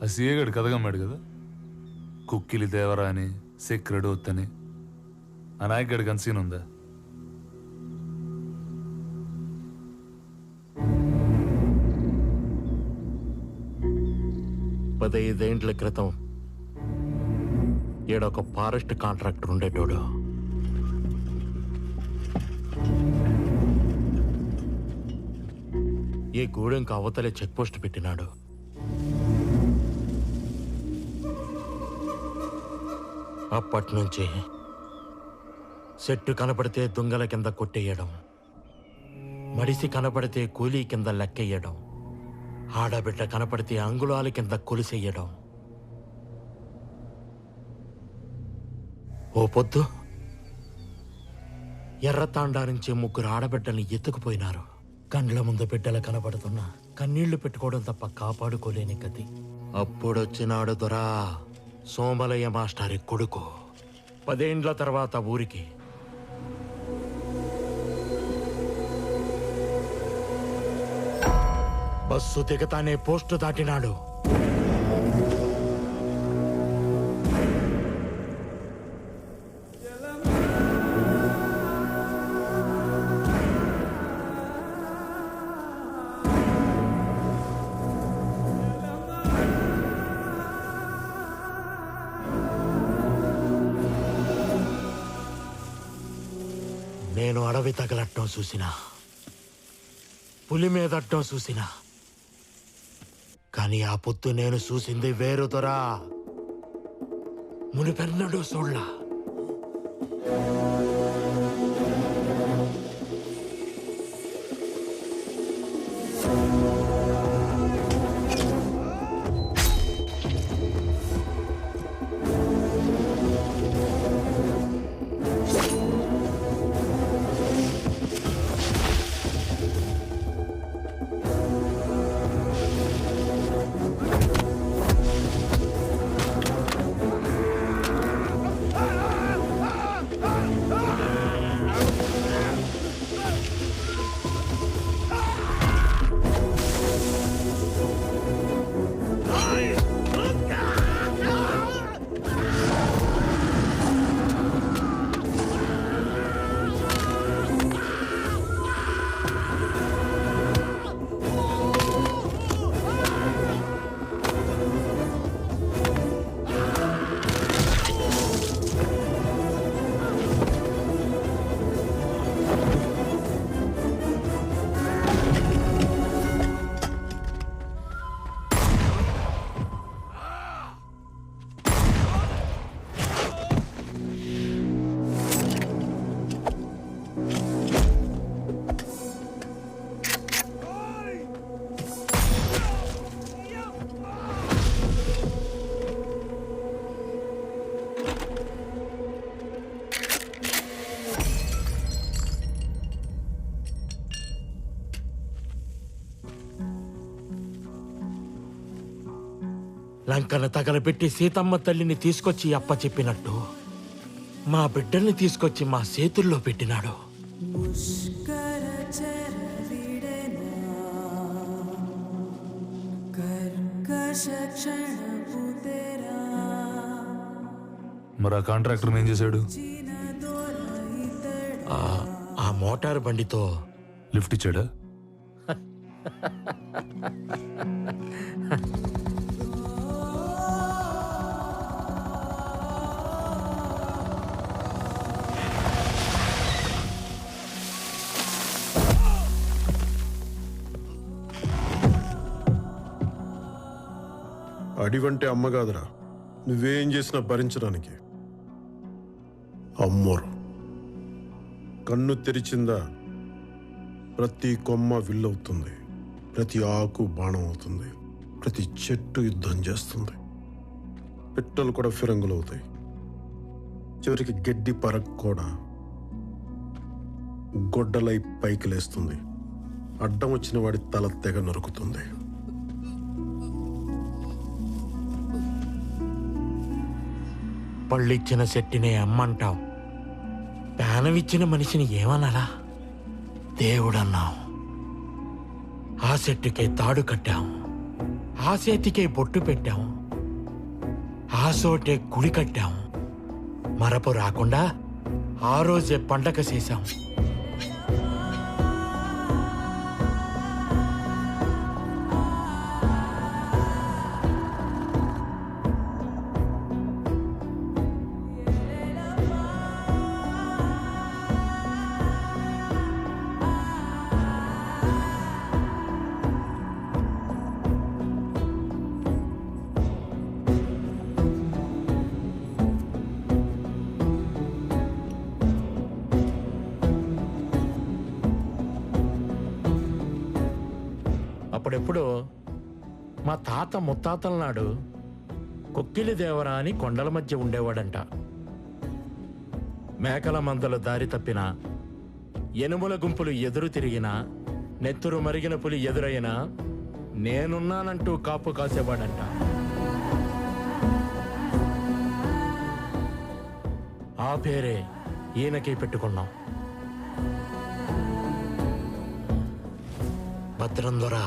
ఆ సీఏగాడు కథగమ్మాడు కదా, కుక్కిలి దేవరా అని, సెక్రెడ్ ఒత్తని. ఆ నాయకుడికి అన్సీన్ ఉందా? పదైదేండ్ల క్రితం ఈడొక ఫారెస్ట్ కాంట్రాక్టర్ ఉండేటోడు. ఈ గూడెంకి అవతలే చెక్ పోస్ట్ పెట్టినాడు. అప్పట్నుంచి చెట్టు కనపడితే దొంగల కింద కొట్టేయడం, మడిసి కనపడితే కూలీ కింద లెక్కెయ్యడం, ఆడబిడ్డ కనపడితే అంగుళాల కింద కొలిసెయ్యడం. ఓ పొద్దు ఎర్రతాండా నుంచి 3 ఆడబిడ్డల్ని ఎత్తుకుపోయినారు. కండ్ల ముందు బిడ్డలు కనపడుతున్నా కన్నీళ్లు పెట్టుకోవడం తప్ప కాపాడుకోలేని గతి. అప్పుడొచ్చినాడు దొరా సోమలయ్య మాస్టారి కొడుకు. 10 ఏండ్ల తర్వాత ఊరికి బస్సు దిగతానే పోస్టు దాటినాడు. నేను అడవి తగలట్టం చూసినా, పులి మీదట్టం చూసినా, కానీ ఆ పొద్దు నేను చూసింది వేరు దొరా. మునిపెన్నడూ చూడలా. లంకను తగలబెట్టి సీతమ్మ తల్లిని తీసుకొచ్చి అప్ప చెప్పినట్టు మా బిడ్డల్ని తీసుకొచ్చి మా చేతుల్లో పెట్టినాడు. మరి ఆ కాంట్రాక్టర్ ఏం చేశాడు? ఆ మోటార్ బండితో లిఫ్ట్ ఇచ్చాడా? అడివంటే అమ్మ కాదురా, నువ్వేం చేసినా భరించడానికి. అమ్మోరు కన్ను తెరిచిందా ప్రతి కొమ్మ విల్లవుతుంది, ప్రతి ఆకు బాణం అవుతుంది, ప్రతి చెట్టు యుద్ధం చేస్తుంది, పిట్టలు కూడా ఫిరంగులు అవుతాయి, చివరికి గడ్డి పరక్ కూడా గొడ్డలై పైకి లేస్తుంది, అడ్డం వచ్చిన వాడి తల తెగ నరుకుతుంది. పళ్ళిచ్చిన చెట్టినే అమ్మంటావు, ప్రాణమిచ్చిన మనిషిని ఏమనాలా? దేవుడన్నావు. ఆ చెట్టుకే తాడు కట్టాం, ఆ చేతికే బొట్టు పెట్టాం, ఆ చోటే గుడి కట్టాం. మరపు రాకుండా ఆ రోజే పండగ చేశాం. అప్పుడెప్పుడు మా తాత ముత్తాతల నాడు కొక్కిలి దేవరా అని కొండల మధ్య ఉండేవాడంట. మేకల మందలు దారి తప్పినా, ఎనుముల గుంపులు ఎదురు తిరిగినా, నెత్తురు మరిగిన పులి ఎదురైనా నేనున్నానంటూ కాపు కాసేవాడంట. ఆ పేరే ఈయనకి పెట్టుకున్నాం. భద్రం దొరా.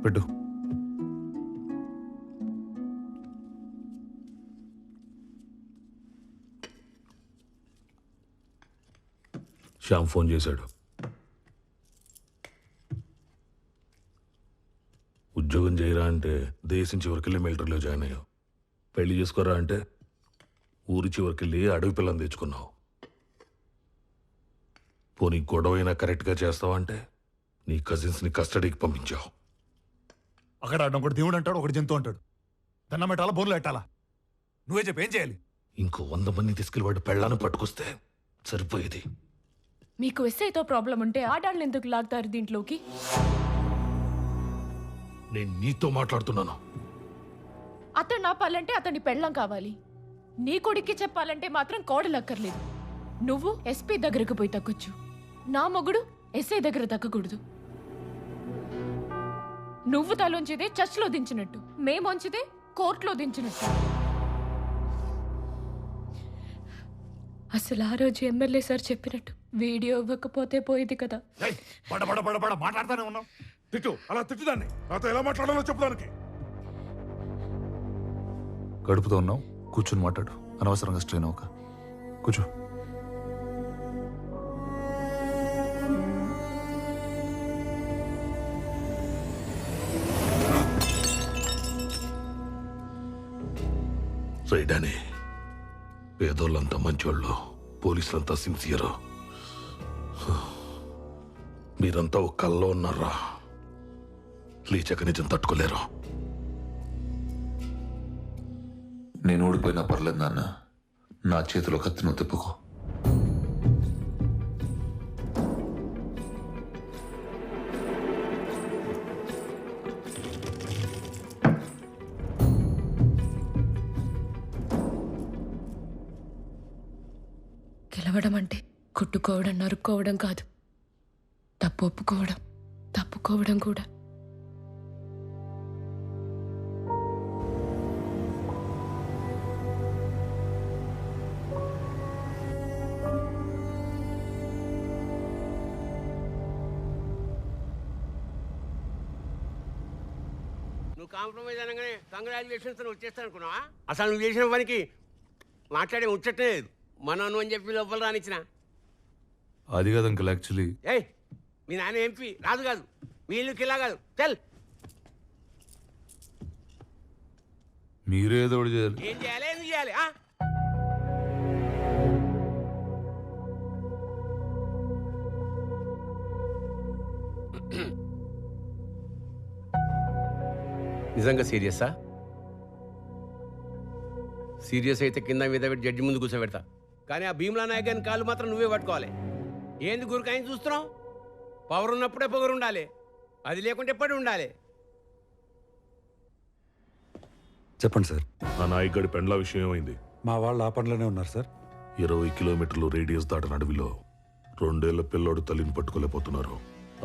పెట్టు. శ్యామ్ ఫోన్ చేశాడు. ఉద్యోగం చేయరా అంటే దేశం చివరికెళ్ళి మిలిటరీలో జాయిన్ అయ్యావు. పెళ్లి చేసుకోరా అంటే ఊరి చివరికెళ్ళి అడవి పిల్లని తెచ్చుకున్నావు. పోనీ గొడవైనా కరెక్ట్గా చేస్తావంటే నీ కజిన్స్ని కస్టడీకి పంపించావు. అక్కడ ఆడడం ఒకటి దేవుడు అంటాడు, ఒకటి జంతువు అంటాడు. దండం పెట్టాలా, బోర్లు పెట్టాలా? నువ్వే చెప్పు, ఏం చేయాలి? ఇంకో 100 మంది తీసుకెళ్ళి వాడు పెళ్ళాన్ని పట్టుకొస్తే సరిపోయేది. మీకు ఎస్ఐతో ప్రాబ్లం ఉంటే ఆడాళ్ళని ఎందుకు లాగుతారు దీంట్లోకి? నేను నీతో మాట్లాడుతున్నాను. అతను నాపాలంటే అతని పెళ్ళం కావాలి. నీ కొడుక్కి చెప్పాలంటే మాత్రం కోడలక్కర్లేదు. నువ్వు ఎస్పీ దగ్గరకు పోయి తగ్గొచ్చు, నా మొగుడు ఎస్ఐ దగ్గర తగ్గకూడదు. నువ్వు తలోంచిదే చర్చ్లో దించినట్టు, మేమొంచిదే కోర్టులో దించినట్టు. అసలు ఆ రోజు ఎమ్మెల్యే సార్ చెప్పినట్టు వీడియో ఇవ్వకపోతే పోయేది కదా. మాట్లాడుతూనే ఉన్నావు. తిట్టు, అలా తిట్టుదాన్ని. నాతో ఎలా మాట్లాడాలో చెప్పడానికి. గడుపుతూ ఉన్నావు, కూర్చుని మాట్లాడు. అనవసరంగా స్ట్రెయిన్ అవ్వక కూర్చో. రైడాని పేదోళ్ళంతా మంచోళ్ళు, పోలీసులంతా సిన్సియర్. మీరంతా ఒక కల్లో ఉన్నారా? లేచాక నిజం తట్టుకోలేరు. నేను ఓడిపోయినా పర్లేదు నాన్న, నా చేతిలో కత్తిను తిప్పుకో. గెలవడం అంటే కొట్టుకోవడం, నరుక్కోవడం కాదు. తప్పు ఒప్పుకోవడం, తప్పుకోవడం కూడా. నువ్వు కాంప్రమైజ్ అనగానే కంగ్రాచులేషన్స్ వచ్చేస్తాను అనుకున్నావా? అసలు నువ్వు చేసిన పనికి మాట్లాడే ముచ్చటే లేదు. మనను అని చెప్పి లోపల రానిచ్చిన. అది కాదు అంకుల్, యాక్చువల్లీ ఏయ్, మీ నాన్న ఎంపీ రాదు కాదు, మీ ఇల్లుకి ఇలా కాదు. చల్, మీరే ఏదో ఒకటి చేయాలి. ఏం చేయాలి, ఎందుకు చేయాలి? నిజంగా సీరియస్సా? సీరియస్ అయితే కింద మీద పెట్టి జడ్జి ముందు కూర్చోబెడతా. కానీ ఆ భీమ్లా నాయక్ గారిని కాళ్ళు మాత్రం నువ్వే పట్టుకోవాలి. ఏంది గురికాయని చూస్తున్నావు? పవర్ ఉన్నప్పుడే పొగరు ఉండాలి, అది లేకుంటే ఎప్పటి ఉండాలి. చెప్పండి సార్. ఆ నాయకుడి పెండ్ల విషయం ఏమైంది? మా వాళ్ళు ఆ పనిలోనే ఉన్నారు సార్. 20 కిలోమీటర్లు రేడియస్ దాటిన అడవిలో 2 ఏళ్ల పిల్లోడు తల్లిని పట్టుకోలేకపోతున్నారు.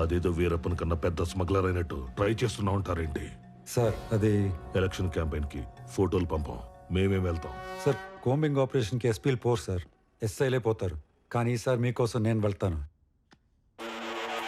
అదేదో వీరప్పన్ కన్నా పెద్ద స్మగ్లర్ అయినట్టు ట్రై చేస్తున్నా ఉంటారేంటి? సార్ అది ఎలక్షన్ క్యాంపెయిన్ కి ఫోటోలు పంపం, మేమేం వెళ్తాం. సార్ కోంబింగ్ ఆపరేషన్కి ఎస్పీలు పోరు సార్, ఎస్ఐలే పోతారు. కానీ ఈసారి మీకోసం నేను వెళ్తాను.